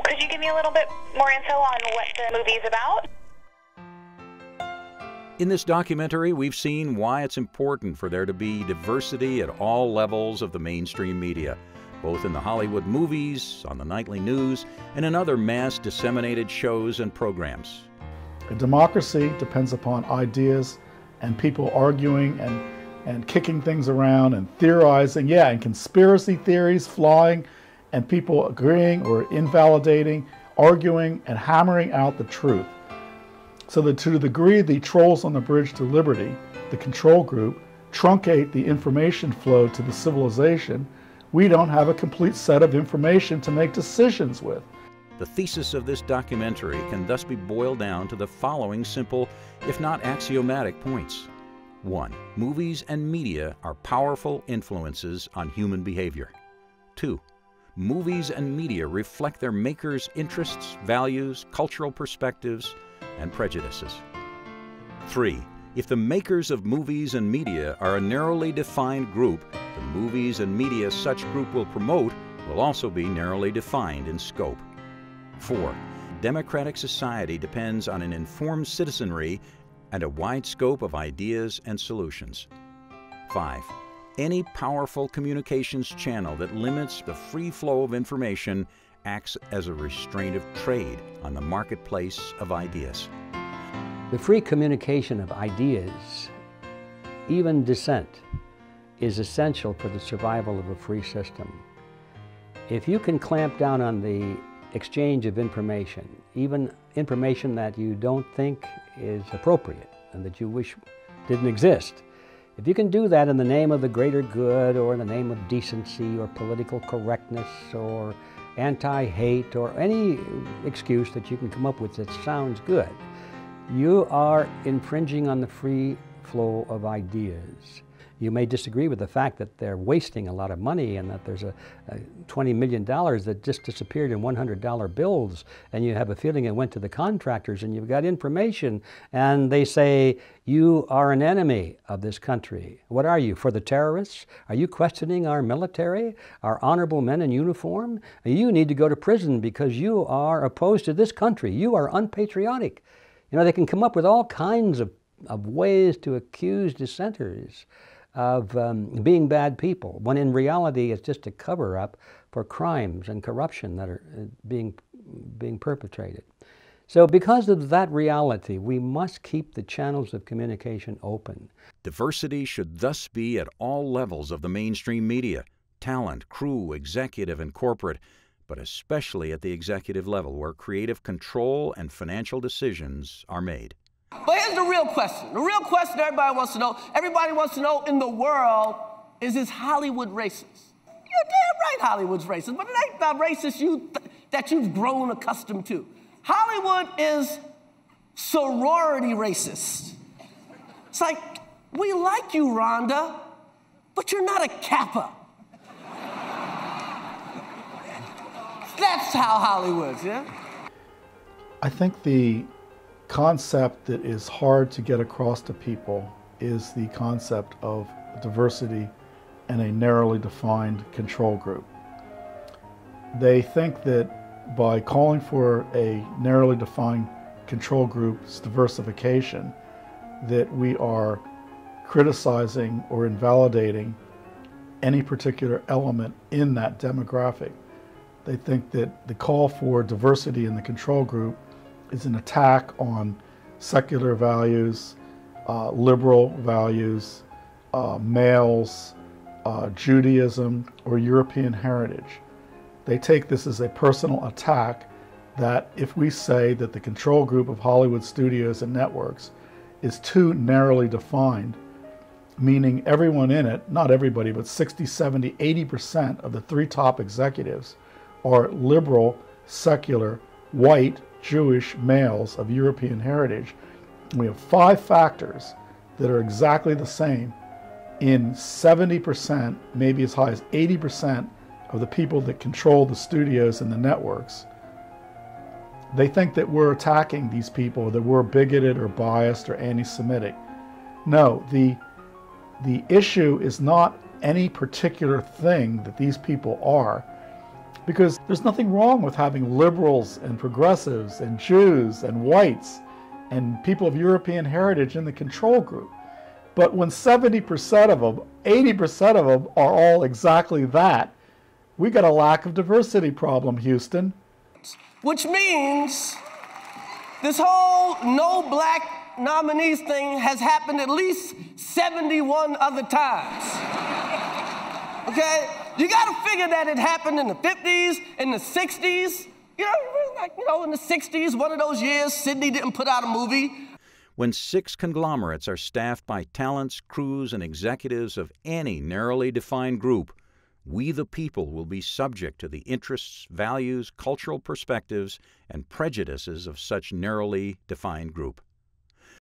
Could you give me a little bit more info on what the movie is about? In this documentary, we've seen why it's important for there to be diversity at all levels of the mainstream media, both in the Hollywood movies, on the nightly news, and in other mass disseminated shows and programs. A democracy depends upon ideas and people arguing and kicking things around and theorizing, and conspiracy theories flying, and people agreeing or invalidating, arguing and hammering out the truth. So that to the degree the trolls on the bridge to liberty, the control group, truncate the information flow to the civilization, we don't have a complete set of information to make decisions with. The thesis of this documentary can thus be boiled down to the following simple, if not axiomatic, points. 1. Movies and media are powerful influences on human behavior. 2. Movies and media reflect their makers' interests, values, cultural perspectives, and prejudices. 3. If the makers of movies and media are a narrowly defined group, the movies and media such group will promote will also be narrowly defined in scope. 4. Democratic society depends on an informed citizenry and a wide scope of ideas and solutions. 5. Any powerful communications channel that limits the free flow of information acts as a restraint of trade on the marketplace of ideas. The free communication of ideas, even dissent, is essential for the survival of a free system. If you can clamp down on the exchange of information, even information that you don't think is appropriate and that you wish didn't exist, if you can do that in the name of the greater good or in the name of decency or political correctness or anti-hate or any excuse that you can come up with that sounds good, you are infringing on the free flow of ideas. You may disagree with the fact that they're wasting a lot of money and that there's a $20 million that just disappeared in $100 bills, and you have a feeling it went to the contractors, and you've got information and they say you are an enemy of this country. What are you, for the terrorists? Are you questioning our military, our honorable men in uniform? You need to go to prison because you are opposed to this country. You are unpatriotic. You know, they can come up with all kinds of ways to accuse dissenters of being bad people, when in reality it's just a cover-up for crimes and corruption that are being perpetrated. So because of that reality, we must keep the channels of communication open. Diversity should thus be at all levels of the mainstream media, talent, crew, executive, and corporate, but especially at the executive level where creative control and financial decisions are made. But here's the real question. The real question everybody wants to know in the world is Hollywood racist? You're damn right Hollywood's racist, but it ain't the racist that you've grown accustomed to. Hollywood is sorority racist. It's like, we like you, Rhonda, but you're not a Kappa. That's how Hollywood's, yeah? I think the concept that is hard to get across to people is the concept of diversity and a narrowly defined control group. They think that by calling for a narrowly defined control group's diversification, that we are criticizing or invalidating any particular element in that demographic. They think that the call for diversity in the control group is an attack on secular values, liberal values, males, Judaism, or European heritage. They take this as a personal attack that if we say that the control group of Hollywood studios and networks is too narrowly defined, meaning everyone in it, not everybody, but 60, 70, 80% of the 3 top executives are liberal, secular, white, Jewish males of European heritage. And we have 5 factors that are exactly the same in 70%, maybe as high as 80% of the people that control the studios and the networks. They think that we're attacking these people, that we're bigoted or biased or anti-Semitic. No, the issue is not any particular thing that these people are. Because there's nothing wrong with having liberals and progressives and Jews and whites and people of European heritage in the control group. But when 70% of them, 80% of them are all exactly that, we got a lack of diversity problem, Houston. Which means this whole no black nominees thing has happened at least 71 other times. Okay? You gotta figure that it happened in the 50s, in the 60s. In the 60s, one of those years, Sydney didn't put out a movie. When 6 conglomerates are staffed by talents, crews, and executives of any narrowly defined group, we the people will be subject to the interests, values, cultural perspectives, and prejudices of such narrowly defined group.